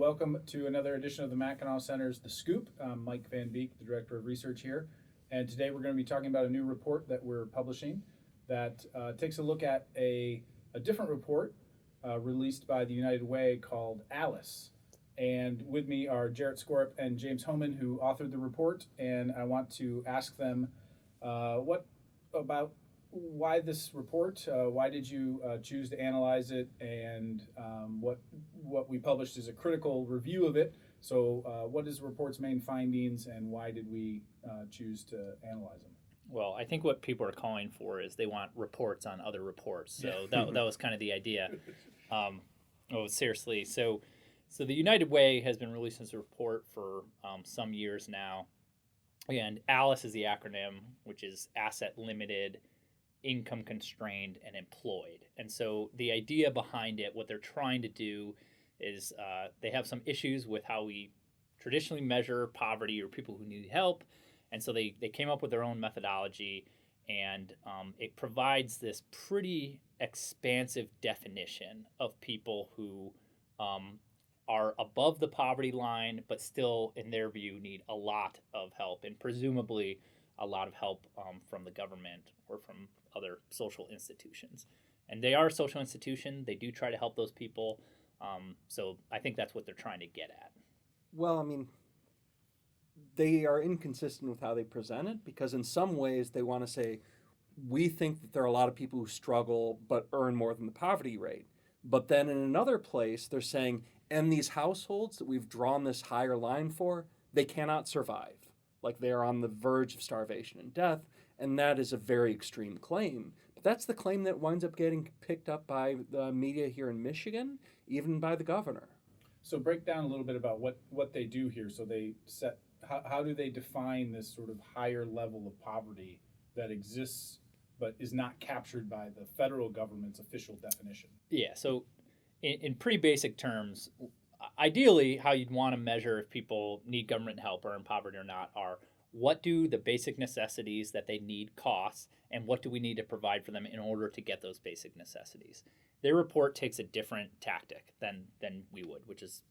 welcome to another edition of the Mackinac Center's The Scoop. I'm Mike Van Beek, the Director of Research here. And today we're going to be talking about a new report that we're publishing that takes a look at a different report released by the United Way called Alice. And with me are Jarrett Skorup and James Hohman, who authored the report. And I want to ask them why this report? Why did you choose to analyze it? And what we published is a critical review of it. So what is the report's main findings, and why did we choose to analyze them? Well, I think what people are calling for is they want reports on other reports. So that was kind of the idea. Seriously. So the United Way has been releasing this report for some years now. And ALICE is the acronym, which is Asset Limited, Income Constrained, and Employed. And so the idea behind it, what they're trying to do is they have some issues with how we traditionally measure poverty or people who need help. And so they came up with their own methodology, and it provides this pretty expansive definition of people who are above the poverty line, but still, in their view, need a lot of help, and presumably a lot of help from the government or from other social institutions. And they are a social institution. They do try to help those people. So I think that's what they're trying to get at. Well, I mean, they are inconsistent with how they present it, because in some ways they want to say, we think that there are a lot of people who struggle but earn more than the poverty rate. But then in another place, they're saying, and these households that we've drawn this higher line for, they cannot survive. Like, they are on the verge of starvation and death, and that is a very extreme claim. But that's the claim that winds up getting picked up by the media here in Michigan, even by the governor. So break down a little bit about what they do here. So they set, how do they define this sort of higher level of poverty that exists but is not captured by the federal government's official definition? Yeah, so in pretty basic terms, ideally, how you'd want to measure if people need government help or are in poverty or not are, what do the basic necessities that they need cost, and what do we need to provide for them in order to get those basic necessities? Their report takes a different tactic than we would, which is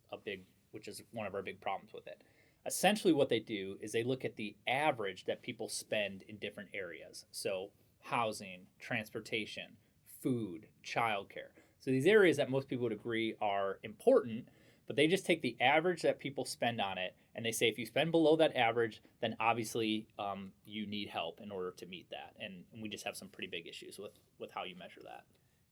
one of our big problems with it. Essentially, what they do is they look at the average that people spend in different areas. So housing, transportation, food, childcare. So these areas that most people would agree are important, but they just take the average that people spend on it, and they say if you spend below that average, then obviously you need help in order to meet that. And we just have some pretty big issues with how you measure that.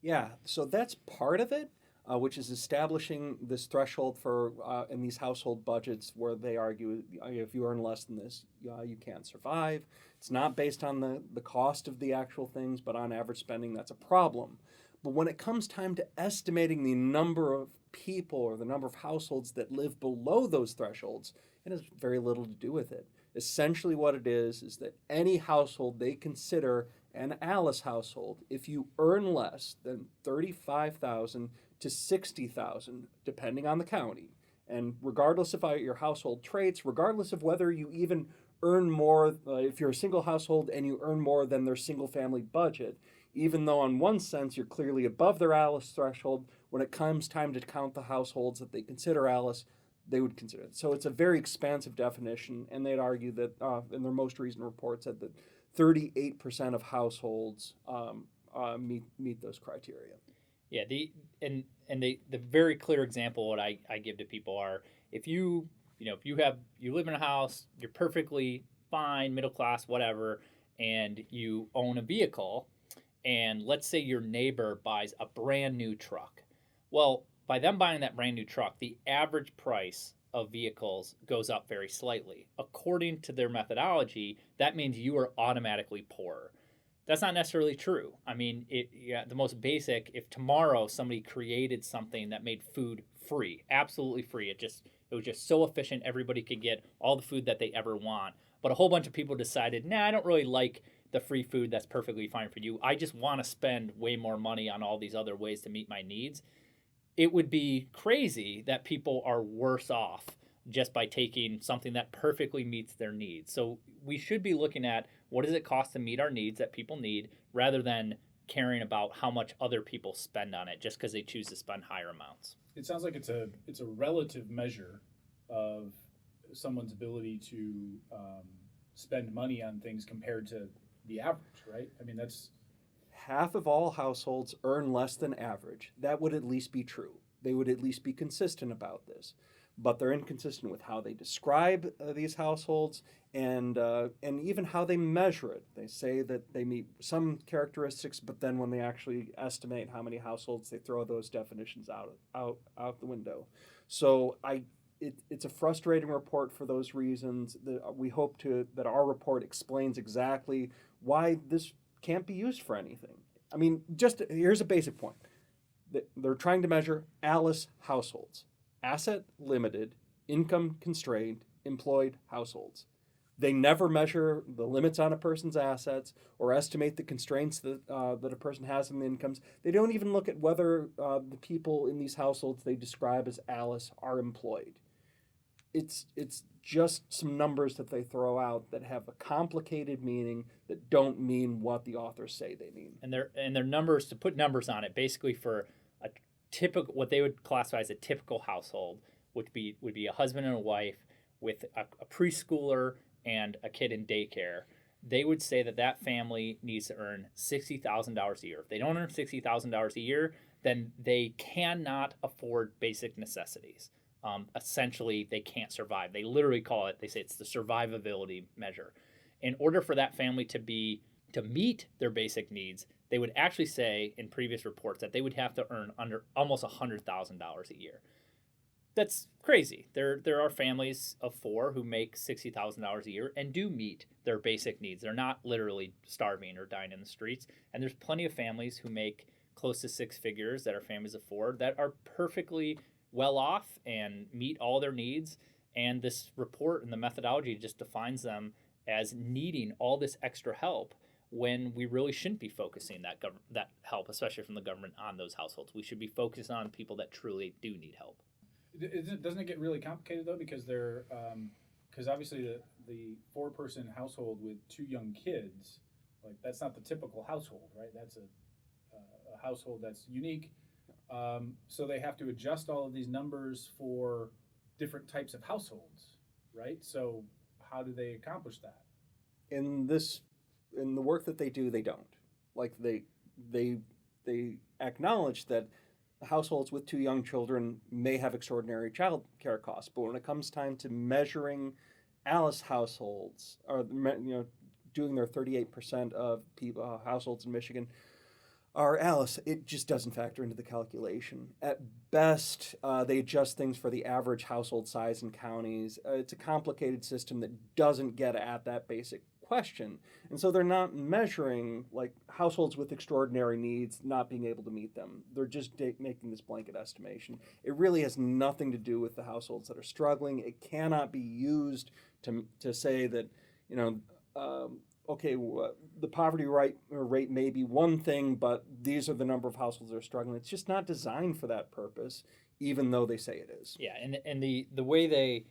Yeah, so that's part of it, which is establishing this threshold for in these household budgets where they argue if you earn less than this, you can't survive. It's not based on the cost of the actual things, but on average spending. That's a problem. But when it comes time to estimating the number of people or the number of households that live below those thresholds, it has very little to do with it. Essentially what it is that any household they consider an Alice household, if you earn less than $35,000 to $60,000, depending on the county, and regardless of your household traits, regardless of whether you even earn more, if you're a single household and you earn more than their single family budget, even though in one sense you're clearly above their Alice threshold, when it comes time to count the households that they consider Alice, they would consider it. So it's a very expansive definition, and they'd argue that in their most recent report said that 38% of households meet those criteria. Yeah, the very clear example what I give to people are, if you live in a house, you're perfectly fine, middle class, whatever, and you own a vehicle, and let's say your neighbor buys a brand new truck. Well, by them buying that brand new truck, the average price of vehicles goes up very slightly. According to their methodology, that means you are automatically poorer. That's not necessarily true. I mean, the most basic, if tomorrow somebody created something that made food free, absolutely free, it was just so efficient, everybody could get all the food that they ever want, but a whole bunch of people decided, nah, I don't really like the free food, that's perfectly fine for you. I just want to spend way more money on all these other ways to meet my needs. It would be crazy that people are worse off just by taking something that perfectly meets their needs. So we should be looking at what does it cost to meet our needs that people need, rather than caring about how much other people spend on it just because they choose to spend higher amounts. It sounds like it's a relative measure of someone's ability to spend money on things compared to the average, right? I mean, that's Half of all households earn less than average. That would at least be true. They would at least be consistent about this. But they're inconsistent with how they describe these households and even how they measure it. They say that they meet some characteristics, but then when they actually estimate how many households, they throw those definitions out the window. So it's a frustrating report for those reasons. We hope that our report explains exactly why this can't be used for anything. I mean, just here's a basic point. They're trying to measure ALICE households. Asset limited, income constrained, employed households. They never measure the limits on a person's assets or estimate the constraints that a person has in the incomes. They don't even look at whether the people in these households they describe as ALICE are employed. It's just some numbers that they throw out that have a complicated meaning that don't mean what the authors say they mean. And their numbers, to put numbers on it, basically for a typical, what they would classify as a typical household, would be a husband and a wife with a preschooler and a kid in daycare. They would say that family needs to earn $60,000 a year. If they don't earn $60,000 a year, then they cannot afford basic necessities. Essentially, they can't survive. They literally call it, they say it's the survivability measure. In order for that family to meet their basic needs, they would actually say in previous reports that they would have to earn under almost $100,000 a year. That's crazy. There are families of four who make $60,000 a year and do meet their basic needs. They're not literally starving or dying in the streets. And there's plenty of families who make close to six figures that are families of four that are perfectly well off and meet all their needs. And this report and the methodology just defines them as needing all this extra help when we really shouldn't be focusing that help, especially from the government, on those households. We should be focused on people that truly do need help. Doesn't it get really complicated though, because because obviously the four-person household with two young kids, like that's not the typical household, right? That's a household that's unique. So they have to adjust all of these numbers for different types of households, right? So how do they accomplish that? In the work that they do, they don't. Like they acknowledge that households with two young children may have extraordinary child care costs, but when it comes time to measuring ALICE households, or doing their 38% of people households in Michigan are ALICE, it just doesn't factor into the calculation. At best, they adjust things for the average household size in counties. It's a complicated system that doesn't get at that basic question. And so they're not measuring like households with extraordinary needs not being able to meet them. They're just making this blanket estimation. It really has nothing to do with the households that are struggling. It cannot be used to say that, the poverty rate may be one thing, but these are the number of households that are struggling. It's just not designed for that purpose, even though they say it is. Yeah, and the way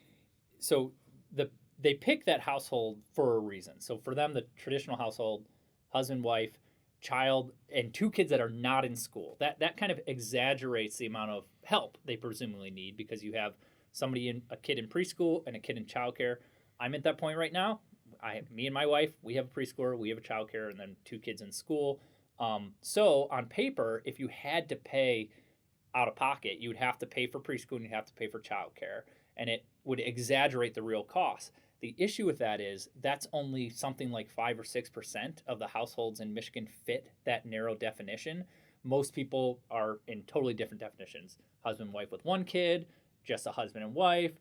they pick that household for a reason. So for them, the traditional household, husband, wife, child, and two kids that are not in school, that kind of exaggerates the amount of help they presumably need, because you have a kid in preschool and a kid in childcare. I'm at that point right now. Me and my wife, we have a preschooler, we have a childcare, and then two kids in school. So on paper, if you had to pay out of pocket, you would have to pay for preschool and you'd have to pay for childcare, and it would exaggerate the real costs. The issue with that is that's only something like 5 or 6% of the households in Michigan fit that narrow definition. Most people are in totally different definitions. Husband and wife with one kid, just a husband and wife,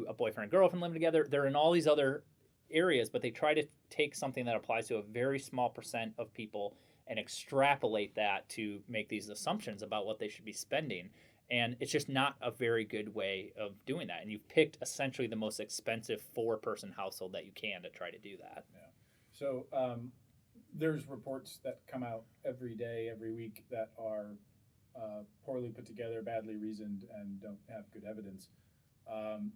a boyfriend and girlfriend living together. They're in all these other areas, but they try to take something that applies to a very small percent of people and extrapolate that to make these assumptions about what they should be spending. And it's just not a very good way of doing that. And you've picked essentially the most expensive four-person household that you can to try to do that. Yeah. So there's reports that come out every day, every week that are poorly put together, badly reasoned, and don't have good evidence.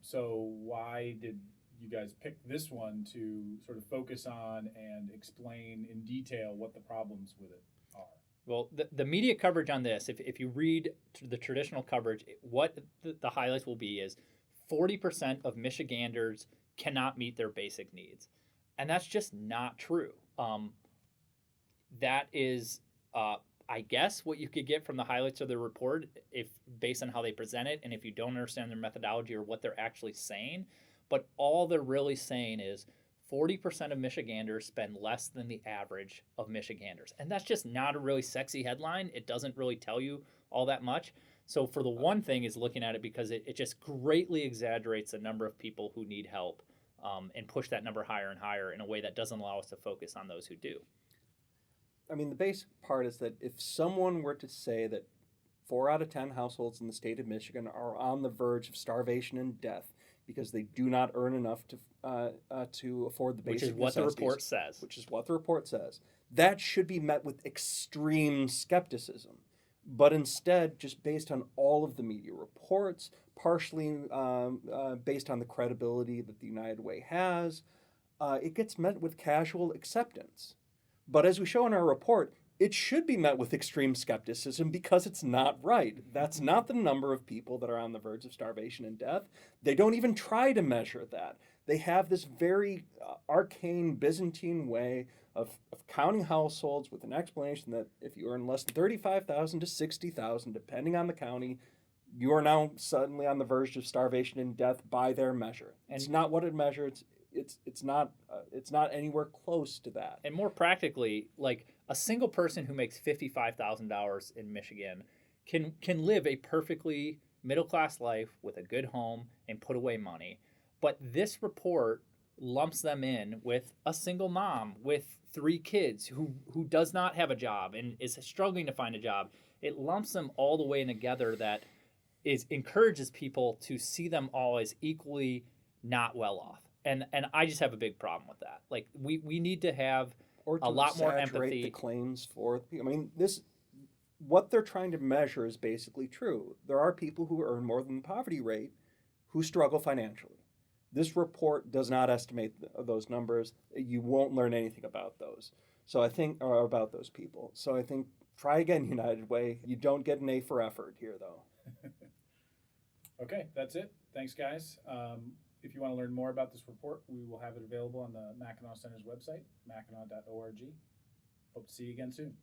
So why did you guys pick this one to sort of focus on and explain in detail what the problems with it are? Well, the media coverage on this, if you read the traditional coverage, what the highlights will be is 40% of Michiganders cannot meet their basic needs. And that's just not true. That is, I guess, what you could get from the highlights of the report, if based on how they present it, and if you don't understand their methodology or what they're actually saying. But all they're really saying is 40% of Michiganders spend less than the average of Michiganders. And that's just not a really sexy headline. It doesn't really tell you all that much. So for the one thing is looking at it because it just greatly exaggerates the number of people who need help, and push that number higher and higher in a way that doesn't allow us to focus on those who do. I mean, the basic part is that if someone were to say that 4 out of 10 households in the state of Michigan are on the verge of starvation and death because they do not earn enough to afford the basic necessities. Which is what the report says. Which is what the report says. That should be met with extreme skepticism. But instead, just based on all of the media reports, partially based on the credibility that the United Way has, it gets met with casual acceptance. But as we show in our report, it should be met with extreme skepticism because it's not right. That's not the number of people that are on the verge of starvation and death. They don't even try to measure that. They have this very arcane Byzantine way of counting households with an explanation that if you earn less than $35,000 to $60,000, depending on the county, you are now suddenly on the verge of starvation and death by their measure. And it's not what it measures. It's not anywhere close to that. And more practically, like a single person who makes $55,000 in Michigan can live a perfectly middle class life with a good home and put away money. But this report lumps them in with a single mom with 3 kids who does not have a job and is struggling to find a job. It lumps them all the way in together that encourages people to see them all as equally not well off. And I just have a big problem with that. Like we need to have a lot more empathy. The claims for, I mean, what they're trying to measure is basically true. There are people who earn more than the poverty rate who struggle financially. This report does not estimate those numbers. You won't learn anything about those. So I think, or about those people. So I think, try again, United Way. You don't get an A for effort here, though. Okay, that's it. Thanks, guys. If you want to learn more about this report, we will have it available on the Mackinac Center's website, mackinac.org. Hope to see you again soon.